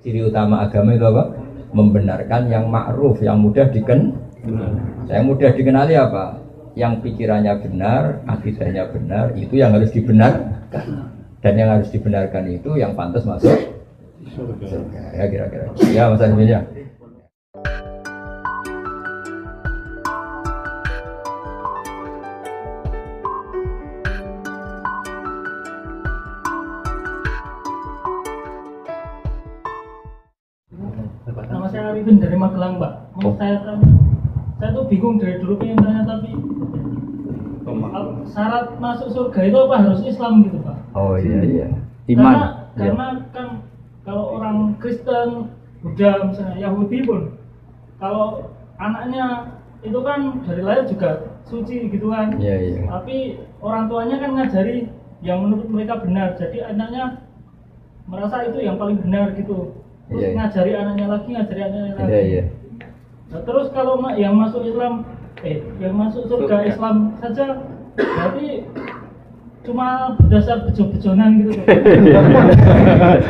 Ciri utama agama itu apa? Membenarkan yang ma'ruf, yang mudah Yang mudah dikenali apa? Yang pikirannya benar, akidahnya benar, itu yang harus dibenarkan. Dan yang harus dibenarkan itu yang pantas masuk surga. Ya kira-kira. Ya Mas Arifin ya. Nama saya Arifin dari Magelang, Pak. Saya tuh bingung dari dulu pengen tanya, tapi syarat masuk surga itu apa harus Islam gitu, Pak? Oh iya. Iman. Karena kan kalau orang Kristen, Buddha, misalnya Yahudi pun, kalau anaknya itu kan dari lahir juga suci gitu kan. Iya. Tapi orang tuanya kan ngajari yang menurut mereka benar, jadi anaknya merasa itu yang paling benar gitu. Terus ngajari anaknya lagi. Iya. Nah, terus kalau yang masuk Islam, yang masuk surga Islam saja, berarti cuma berdasar bejo-bejonan gitu.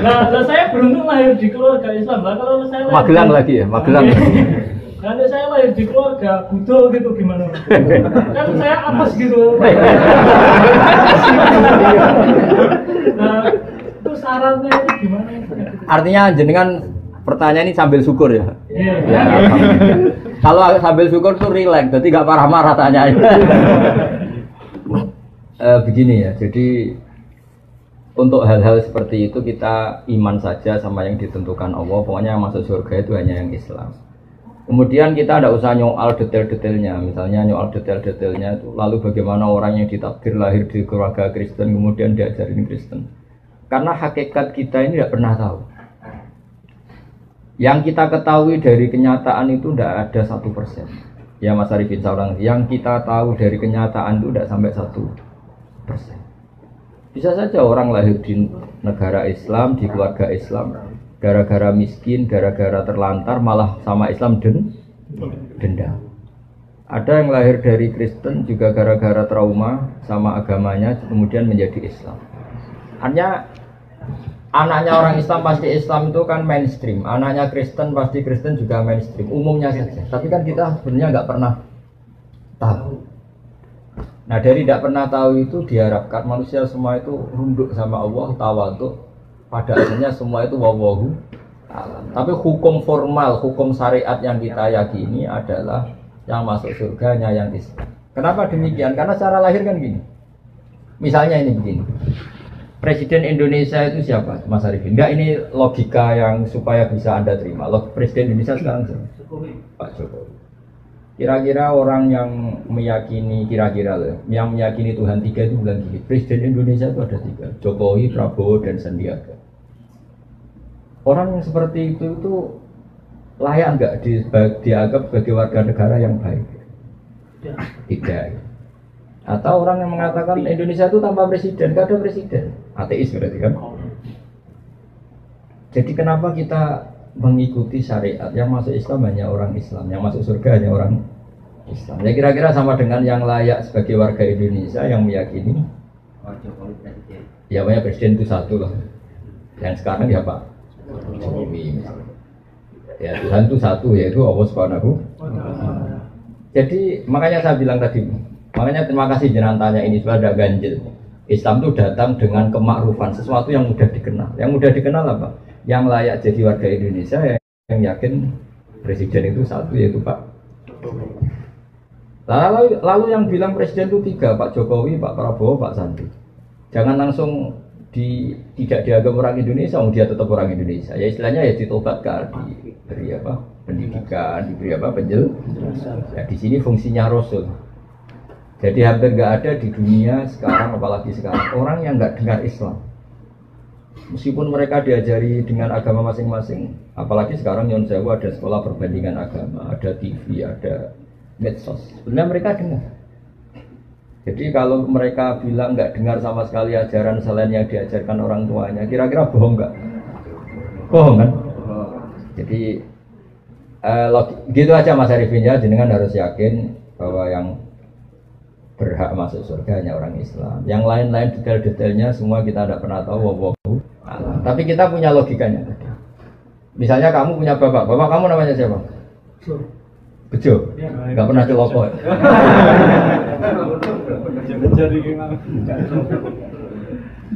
Nah, saya beruntung lahir di keluarga Islam lah. Kalau saya Magelang lagi ya, Magelang. Kalau saya lahir di keluarga Buddha gitu gimana? Kan saya apes gitu. Nah, itu syaratnya itu gimana? Artinya jenengan pertanyaan ini sambil syukur ya. Iya. Kalau sambil syukur tuh rileks, jadi nggak marah-marah tanya. Begini ya, jadi untuk hal-hal seperti itu kita iman saja sama yang ditentukan Allah. Pokoknya yang masuk surga itu hanya yang Islam. Kemudian kita tidak usah nyoal detail-detailnya. Misalnya nyoal detail-detailnya itu lalu bagaimana orang yang ditakdir lahir di keluarga Kristen kemudian diajarin Kristen. Karena hakikat kita ini tidak pernah tahu. Yang kita ketahui dari kenyataan itu tidak ada 1%. Ya Mas Arifin seorang, yang kita tahu dari kenyataan itu tidak sampai 1%. Bisa saja orang lahir di negara Islam, di keluarga Islam, gara-gara miskin, gara-gara terlantar, malah sama Islam denda. Ada yang lahir dari Kristen juga gara-gara trauma sama agamanya, kemudian menjadi Islam. Hanya anaknya orang Islam pasti Islam itu kan mainstream, anaknya Kristen pasti Kristen juga mainstream, umumnya saja. Tapi kan kita sebenarnya nggak pernah tahu. Nah dari tidak pernah tahu itu diharapkan manusia semua itu runduk sama Allah, tawadhu. Pada akhirnya semua itu wallahu a'lam. Tapi hukum formal, hukum syariat yang kita yakini adalah yang masuk surganya yang Islam. Kenapa demikian? Karena secara lahir kan gini. Misalnya ini begini. Presiden Indonesia itu siapa, Mas Arifin? Enggak, ini logika yang supaya bisa Anda terima. Presiden Indonesia sekarang siapa? Pak Jokowi. Kira-kira orang yang meyakini, yang meyakini Tuhan 3 itu bilang gini, Presiden Indonesia itu ada 3, Jokowi, Prabowo, dan Sandiaga. Orang yang seperti itu layak enggak dianggap sebagai warga negara yang baik? Tidak. Atau orang yang mengatakan Indonesia itu tanpa presiden, gak ada presiden, ateis berarti kan? Jadi kenapa kita mengikuti syariat yang masuk Islam hanya orang Islam, yang masuk surga hanya orang Islam? Ya kira-kira sama dengan yang layak sebagai warga Indonesia yang meyakini ya banyak presiden itu satu lah. Yang sekarang ya Pak Jokowi. Ya Tuhan itu satu, yaitu Allah Subhanahu. Jadi makanya saya bilang tadi, makanya terima kasih jenengan tanya ini sudah ada ganjil. Islam itu datang dengan kemakrufan, sesuatu yang mudah dikenal. Yang mudah dikenal apa? Yang layak jadi warga Indonesia yang yakin presiden itu satu, yaitu Pak. Lalu yang bilang presiden itu 3, Pak Jokowi, Pak Prabowo, Pak Sandi. Jangan langsung tidak dianggap orang Indonesia, dia tetap orang Indonesia. Ya istilahnya ya ditobatkan, diberi apa? Pendidikan, diberi apa? Penjelasan. Ya, di sini fungsinya Rasul. Jadi hampir nggak ada di dunia sekarang, apalagi sekarang, orang yang nggak dengar Islam. Meskipun mereka diajari dengan agama masing-masing, apalagi sekarang Nyon Sewu ada sekolah perbandingan agama, ada TV, ada medsos. Sebenarnya mereka dengar. Jadi kalau mereka bilang nggak dengar sama sekali ajaran selain yang diajarkan orang tuanya, kira-kira bohong nggak? Bohong kan? Jadi gitu aja Mas Arifin ya, jenengan harus yakin bahwa yang berhak masuk surga hanya orang Islam. Yang lain-lain detail-detailnya semua kita tidak pernah tahu. Tapi kita punya logikanya. Misalnya kamu punya bapak kamu namanya siapa? Bejo. Enggak pernah celoko.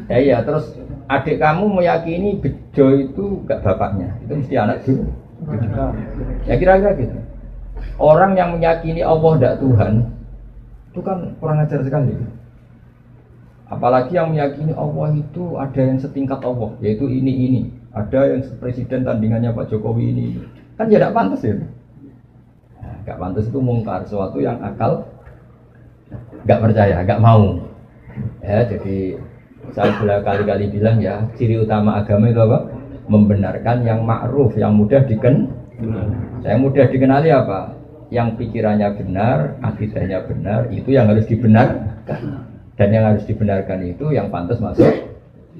Ya iya, terus adik kamu meyakini Bejo itu enggak bapaknya. Itu mesti anak dulu. Ya kira-kira gitu. Orang yang meyakini Allah tidak Tuhan itu kan kurang ajar sekali. Apalagi yang meyakini Allah itu ada yang setingkat Allah, yaitu ini. Ada yang presiden tandingannya Pak Jokowi ini. Kan ya tidak pantas ya. Tidak pantas itu mungkar, sesuatu yang akal nggak percaya, nggak mau. Ya, jadi saya berkali-kali bilang ya, ciri utama agama itu apa? Membenarkan yang ma'ruf, yang mudah dikenal. Yang mudah dikenali apa? Yang pikirannya benar, akidahnya benar, itu yang harus dibenarkan. Dan yang harus dibenarkan itu yang pantas masuk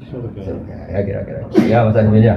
surga. Ya kira-kira. Ya Mas Azmin ya.